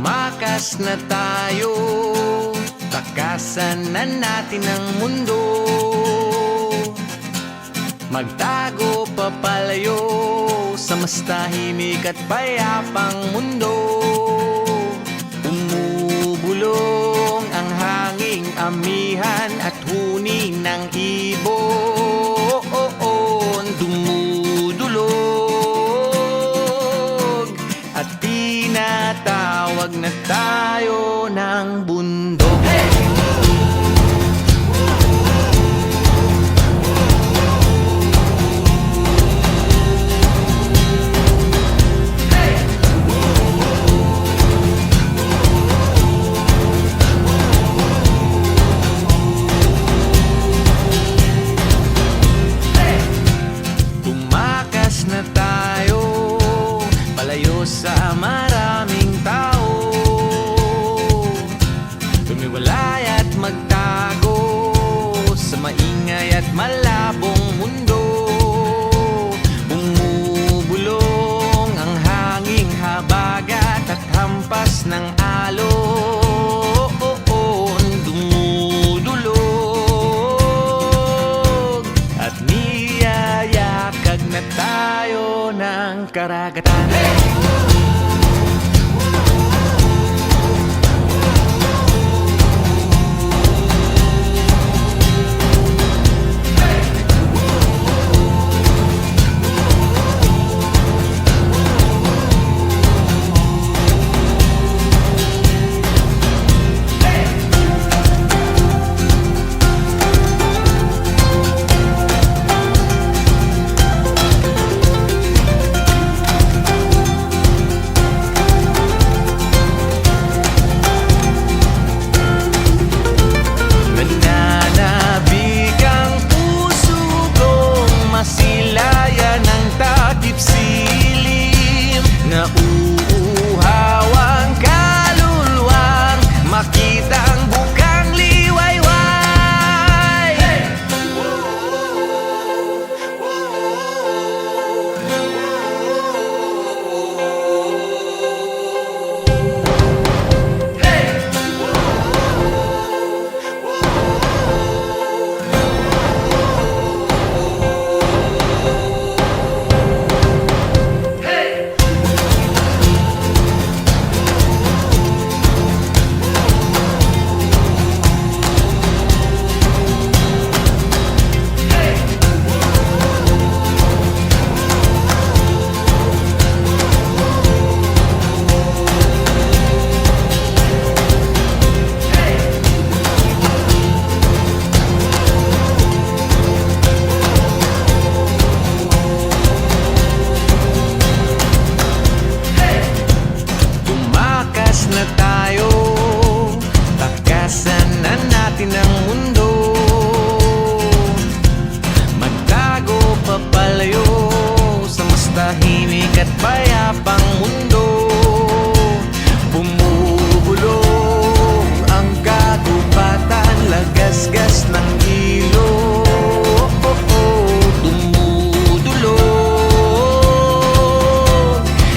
Tumakas na tayo, takasan na natin ang mundo. Magtago papalayo sa mas tahimik at payapang mundo. Umubulong ang hanging amihan at huni ng ibon. Dumudulog at tinatawag na tayo ng bundok. Na tayo, palayo sa maraming tao. Tumiwalay at magtago sa maingay at malabong mundo. Bumubulong ang hanging habagat at hampas ng alon. Dumudulog at niyayakag na tayo ng karagatan. Nauuhawang kaluluwang makita ang bukang liwayway. Hey! Na tayo, takasan na natin ang mundo. Magtago papalayo sa mas tahimik at payapang mundo. Bumubulong ang kagubatan, lagasgas ng ilog. Dumudulog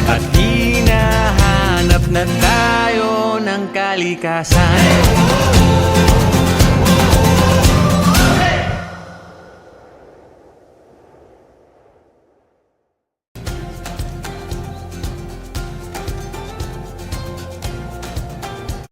at hinahanap na tayo ng kalikasan.